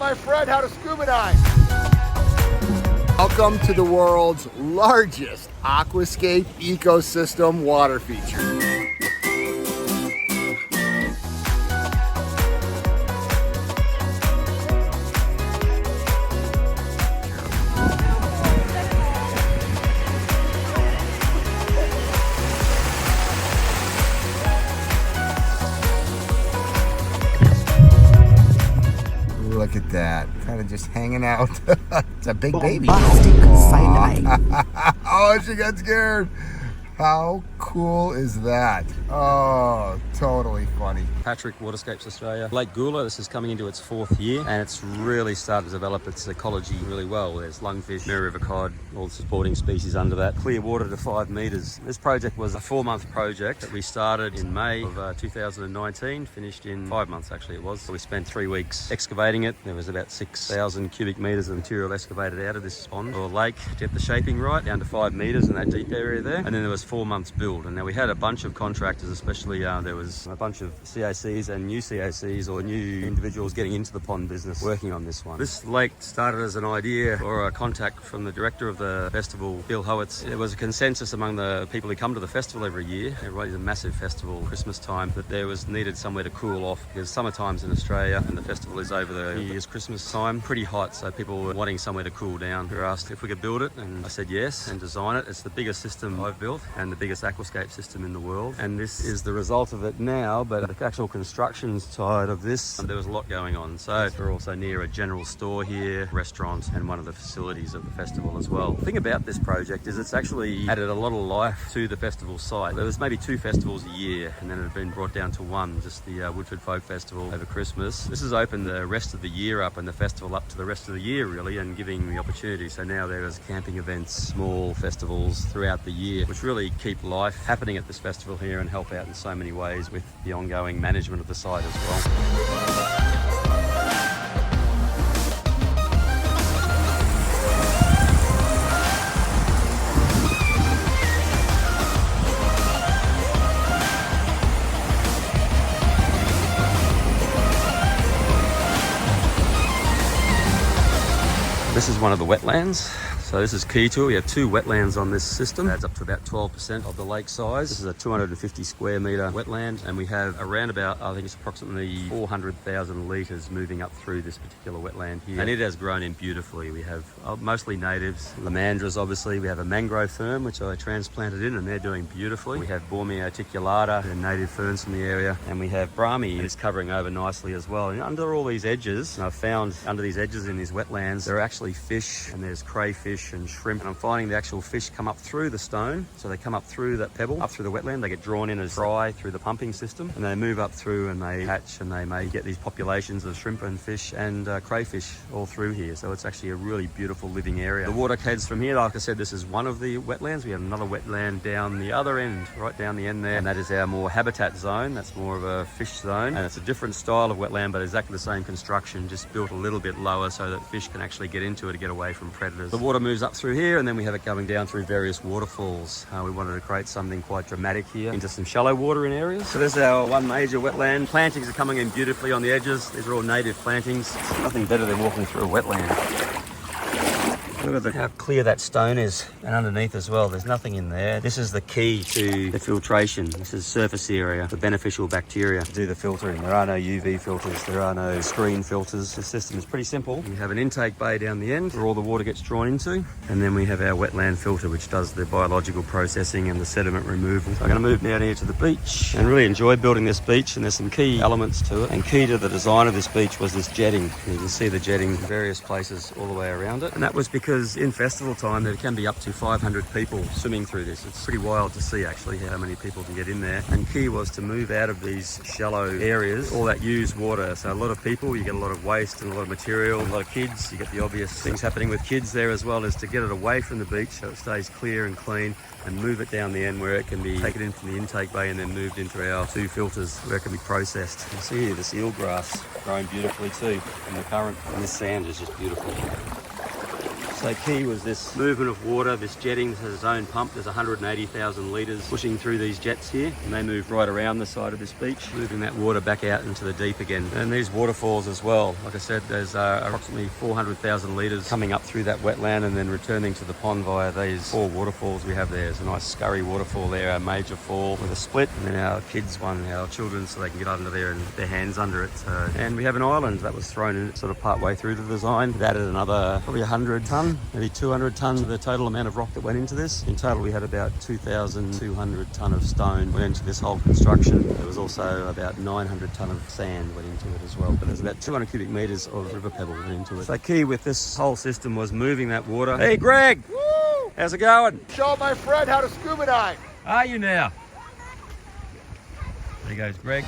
My friend how to scuba dive. Welcome to the world's largest aquascape ecosystem water feature. Look at that, kind of just hanging out. It's a big baby. Oh, she got scared. How cool is that? Oh, totally funny. Patrick, Waterscapes Australia. Lake Gula, this is coming into its 4th year and it's really started to develop its ecology really well. There's lungfish, Merry River cod, all the supporting species under that. Clear water to 5 meters. This project was a 4-month project that we started in May of 2019, finished in 5 months actually it was. So we spent 3 weeks excavating it. There was about 6,000 cubic meters of material excavated out of this pond or lake to get the shaping right, down to 5 meters in that deep area there. And then there was 4 months build. And now we had a bunch of contractors, especially there was a bunch of CACs and new CACs or new individuals getting into the pond business working on this one. This lake started as an idea or a contact from the director of the festival, Bill Howitz. It was a consensus among the people who come to the festival every year. Everybody's a massive festival, Christmas time, that there was needed somewhere to cool off because summer times in Australia and the festival is over the New Year's Christmas time, pretty hot, so people were wanting somewhere to cool down. We were asked if we could build it and I said yes and design it. It's the biggest system I've built and the biggest aquascape system in the world, and this is the result of it now. But the actual construction side of this, there was a lot going on. So we're also near a general store here, restaurant, and one of the facilities of the festival as well. The thing about this project is it's actually added a lot of life to the festival site. There was maybe 2 festivals a year and then it had been brought down to 1, just the Woodford Folk Festival over Christmas. This has opened the rest of the year up and the festival up to the rest of the year really, and giving the opportunity. So now there is camping events, small festivals throughout the year, which really keep life happening at this festival here and help out in so many ways with the ongoing management of the site as well. This is one of the wetlands. So this is key to it. We have 2 wetlands on this system. It adds up to about 12% of the lake size. This is a 250 square metre wetland, and we have around about, I think it's approximately 400,000 litres moving up through this particular wetland here. And it has grown in beautifully. We have mostly natives, lamandras obviously. We have a mangrove fern, which I transplanted in, and they're doing beautifully. We have Bormia articulata, they're native ferns from the area. And we have Brahmi, it's covering over nicely as well. And under all these edges, and I've found under these edges in these wetlands, there are actually fish, and there's crayfish and shrimp, and I'm finding the actual fish come up through the stone, so they come up through that pebble, up through the wetland, they get drawn in as fry through the pumping system, and they move up through and they hatch, and they may get these populations of shrimp and fish and crayfish all through here. So it's actually a really beautiful living area. The water heads from here, like I said, this is one of the wetlands. We have another wetland down the other end, right down the end there, and that is our more habitat zone. That's more of a fish zone, and it's a different style of wetland, but exactly the same construction, just built a little bit lower so that fish can actually get into it to get away from predators. The water moves up through here, and then we have it going down through various waterfalls. We wanted to create something quite dramatic here into some shallow water in areas. So there's our one major wetland. Plantings are coming in beautifully on the edges. These are all native plantings. Nothing better than walking through a wetland. Look at how clear that stone is, and underneath as well, there's nothing in there. This is the key to the filtration. This is surface area for beneficial bacteria to do the filtering. There are no UV filters, there are no screen filters. The system is pretty simple. We have an intake bay down the end where all the water gets drawn into, and then we have our wetland filter, which does the biological processing and the sediment removal. So I'm going to move down here to the beach and really enjoy building this beach, and there's some key elements to it. And key to the design of this beach was this jetting. You can see the jetting in various places all the way around it, and that was because in festival time there can be up to 500 people swimming through this. It's pretty wild to see actually how many people can get in there. And key was to move out of these shallow areas, all that used water. So a lot of people, you get a lot of waste and a lot of material, a lot of kids. You get the obvious things happening with kids there as well, as to get it away from the beach so it stays clear and clean, and move it down the end where it can be taken in from the intake bay and then moved into our 2 filters where it can be processed. You can see here this eelgrass growing beautifully too in the current, and this sand is just beautiful. So key was this movement of water. This jetting has its own pump. There's 180,000 litres pushing through these jets here, and they move right around the side of this beach, moving that water back out into the deep again. And these waterfalls as well, like I said, there's approximately 400,000 litres coming up through that wetland and then returning to the pond via these 4 waterfalls we have there. There's a nice scurry waterfall there, our major fall with a split, and then our kids one, our children, so they can get under there and get their hands under it. And we have an island that was thrown in sort of part way through the design. It added another probably 100 tonne, maybe 200 tonnes of the total amount of rock that went into this. In total we had about 2,200 tonne of stone went into this whole construction. There was also about 900 tonne of sand went into it as well. But there's about 200 cubic metres of river pebble went into it. So key with this whole system was moving that water. Hey Greg! Woo! How's it going? Show my friend how to scuba dive. Are you now? There goes Greg.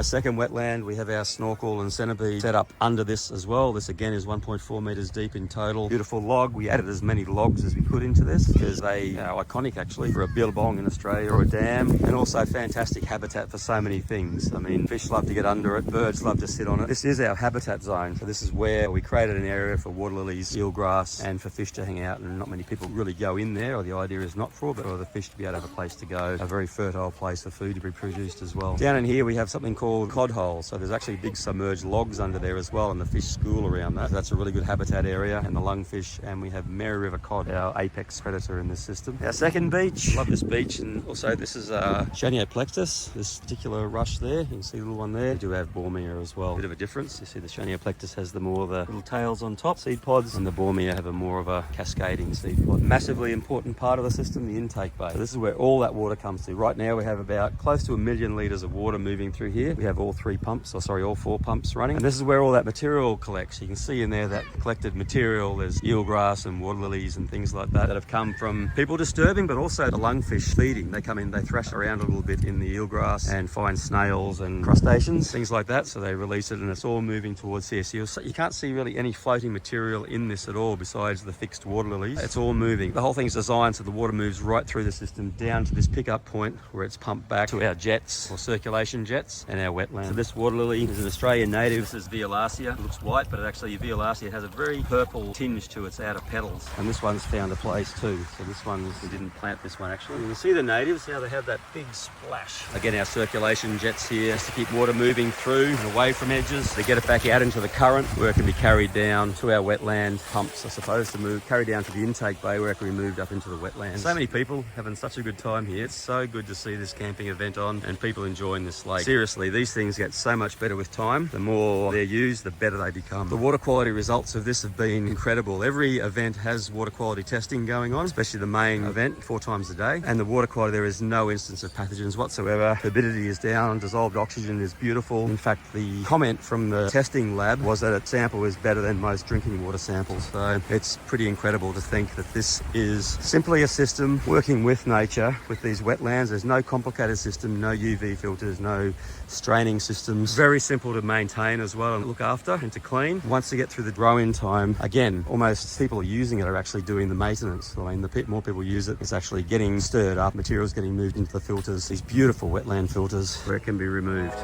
Second wetland, we have our snorkel and centipede set up under this as well. This again is 1.4 meters deep in total. Beautiful log. We added as many logs as we could into this because they are iconic actually for a billabong in Australia or a dam, and also fantastic habitat for so many things. I mean, fish love to get under it, birds love to sit on it. This is our habitat zone. So this is where we created an area for water lilies, eelgrass, and for fish to hang out, and not many people really go in there, or the idea is not for, but for the fish to be able to have a place to go. A very fertile place for food to be produced as well. Down in here we have something called cod hole, so there's actually big submerged logs under there as well, and the fish school around that. So that's a really good habitat area, and the lungfish, and we have Mary River cod, our apex predator in this system. Our second beach, love this beach, and also this is Shanioplectus, this particular rush there. You can see the little one there. We do have Bormia as well. Bit of a difference. You see the Shanioplectus has the more of the little tails on top, seed pods, and the Bormia have a more of a cascading seed pod. Massively important part of the system, the intake bay. So this is where all that water comes to. Right now we have about close to 1 million litres of water moving through here. We have all 4 pumps running, and this is where all that material collects. You can see in there that collected material. There's eelgrass and water lilies and things like that have come from people disturbing, but also the lungfish feeding. They come in, they thrash around a little bit in the eelgrass and find snails and crustaceans, things like that, so they release it, and it's all moving towards here. So you can't see really any floating material in this at all besides the fixed water lilies. It's all moving. The whole thing's designed so the water moves right through the system down to this pickup point where it's pumped back to our jets, or circulation jets, and our wetlands. So this water lily is an Australian native. This is Violacea. It looks white, but Violacea has a very purple tinge to its outer petals. And this one's found a place too. So this one, we didn't plant this one actually. You can see the natives, how they have that big splash. Again, our circulation jets here just to keep water moving through and away from edges. To get it back out into the current where it can be carried down to our wetland pumps, I suppose, to carry down to the intake bay where it can be moved up into the wetlands. So many people having such a good time here. It's so good to see this camping event on and people enjoying this lake. Seriously, these things get so much better with time. The more they're used, the better they become. The water quality results of this have been incredible. Every event has water quality testing going on, especially the main event 4 times a day. And the water quality, there is no instance of pathogens whatsoever. Turbidity is down, dissolved oxygen is beautiful. In fact, the comment from the testing lab was that its sample is better than most drinking water samples. So it's pretty incredible to think that this is simply a system working with nature, with these wetlands. There's no complicated system, no UV filters, no straining systems. Very simple to maintain as well and look after and to clean. Once you get through the grow-in time, again, almost people using it are actually doing the maintenance. I mean, the more people use it, it's actually getting stirred up, materials getting moved into the filters, these beautiful wetland filters where it can be removed.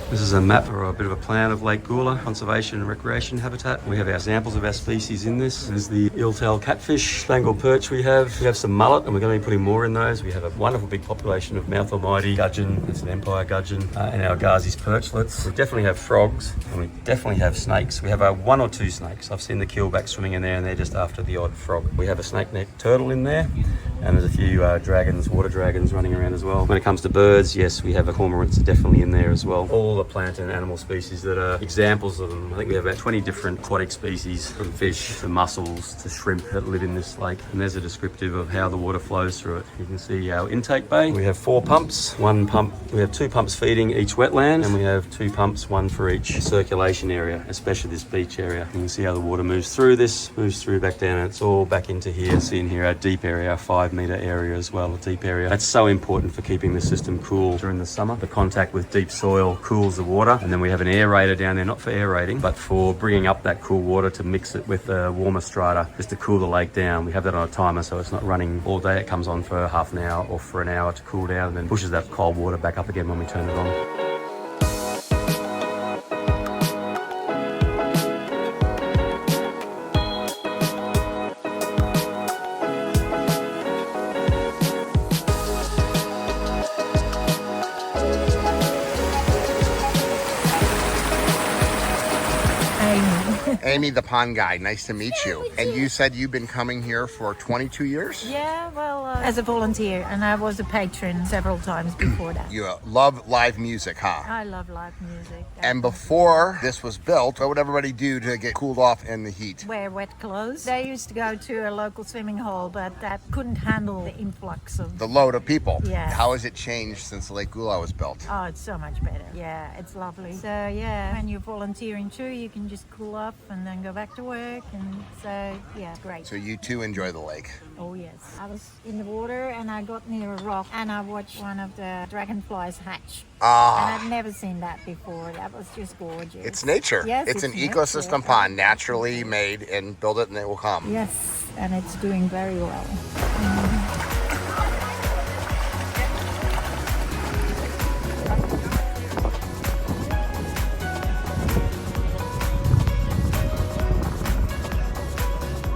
This is a map or a bit of a plan of Lake Gula, conservation and recreation habitat. We have our examples of our species in this. There's the eel-tailed catfish, spangled perch we have some mullet, and we're going to be putting more in those. We have a wonderful big population of mouth almighty, gudgeon, that's an empire gudgeon, and our Ghazi's perchlets. We definitely have frogs, and we definitely have snakes. We have 1 or 2 snakes. I've seen the keelback swimming in there, and they're just after the odd frog. We have a snake-necked turtle in there, And there's a few dragons, water dragons running around as well. When it comes to birds, yes, we have cormorants are definitely in there as well. All the plant and animal species that are examples of them. I think we have about 20 different aquatic species, from fish to mussels to shrimp that live in this lake. And there's a descriptive of how the water flows through it. You can see our intake bay. We have 4 pumps. We have 2 pumps feeding each wetland, and we have 2 pumps, one for each circulation area, especially this beach area. You can see how the water moves through this, moves through back down, and it's all back into here. See in here our deep area, our 5-meter area as well, a deep area. That's so important for keeping the system cool during the summer. The contact with deep soil cools the water, and then we have an aerator down there, not for aerating, but for bringing up that cool water to mix it with the warmer strata, just to cool the lake down. We have that on a timer, so it's not running all day. It comes on for half an hour or for an hour to cool down, and then pushes that cold water back up again when we turn it on. Amy, the pond guide, nice to meet you. And you said you've been coming here for 22 years? Yeah, well, as a volunteer, and I was a patron several times before that. You love live music, huh? I love live music. And before this was built, what would everybody do to get cooled off in the heat? Wear wet clothes. They used to go to a local swimming hole, but that couldn't handle the influx of... The load of people. Yeah. How has it changed since Lake Gula was built? Oh, it's so much better. Yeah, it's lovely. So, yeah, when you're volunteering too, you can just cool off and then go back to work. And so, yeah, great. So you too enjoy the lake? Oh, yes. I was in the water and I got near a rock and I watched one of the dragonflies hatch. Ah. And I've never seen that before. That was just gorgeous. It's nature. Yes, it's an nature. ecosystem pond, naturally made, and build it and it will come. Yes, and it's doing very well.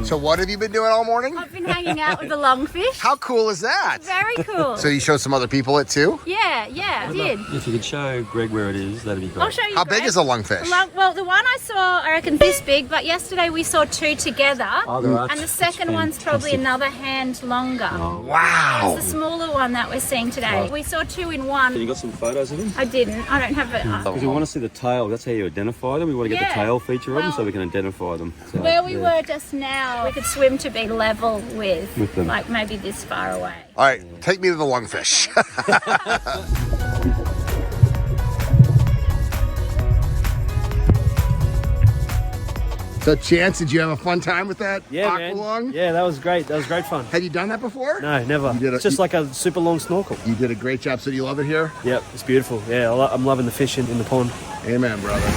So what have you been doing all morning? I've been hanging out with the lungfish. How cool is that? Very cool. So you showed some other people it too? Yeah, I did. If you could show Greg where it is, that'd be great. I'll show you. How Greg. big is a lungfish? Well, the one I saw, I reckon this big, but yesterday we saw 2 together. Oh, there are. And the second one's probably another hand longer. Oh. Wow. It's the smaller one that we're seeing today. We saw 2 in one. You got some photos of them? I didn't. I don't have it. Because we want to see the tail. That's how you identify them. We want to get the Yeah. tail feature of them Well, so we can identify them. So, Where we yeah. were just now, we could swim to be level with them. like maybe this far away. All right, take me to the lungfish. So Chance, did you have a fun time with that aqualung? Man. Yeah, that was great. That was great fun. Have you done that before? No, never. It's just like a super long snorkel. You did a great job. So do you love it here? Yep, it's beautiful. Yeah, I'm loving the fish in the pond. Amen, brother.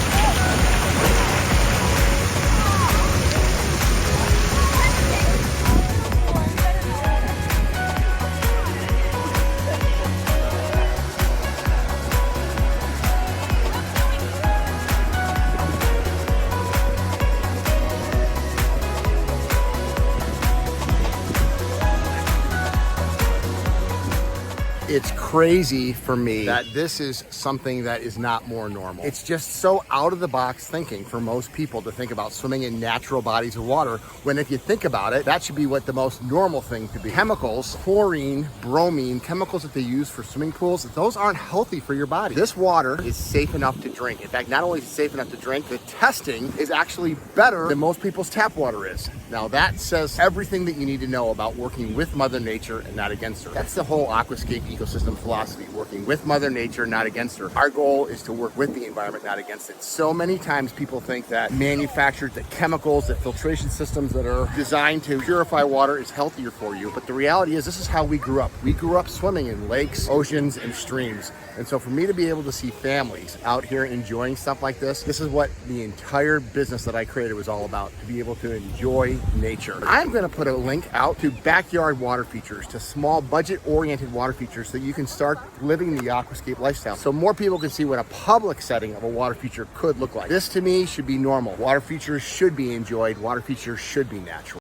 It's crazy for me that this is something that is not more normal. It's just so out of the box thinking for most people to think about swimming in natural bodies of water, when if you think about it, that should be what the most normal thing to be. Chemicals, chlorine, bromine, chemicals that they use for swimming pools, those aren't healthy for your body. This water is safe enough to drink. In fact, not only is it safe enough to drink, the testing is actually better than most people's tap water is. Now that says everything that you need to know about working with Mother Nature and not against her. That's the whole Aquascape ecosystem philosophy, working with Mother Nature, not against her. Our goal is to work with the environment, not against it. So many times people think that manufactured, that chemicals, that filtration systems that are designed to purify water is healthier for you. But the reality is this is how we grew up. We grew up swimming in lakes, oceans, and streams. And so for me to be able to see families out here enjoying stuff like this is what the entire business that I created was all about, to be able to enjoy nature. I'm gonna put a link out to backyard water features, to small budget-oriented water features so you can start living the aquascape lifestyle. So more people can see what a public setting of a water feature could look like. This to me should be normal. Water features should be enjoyed. Water features should be natural.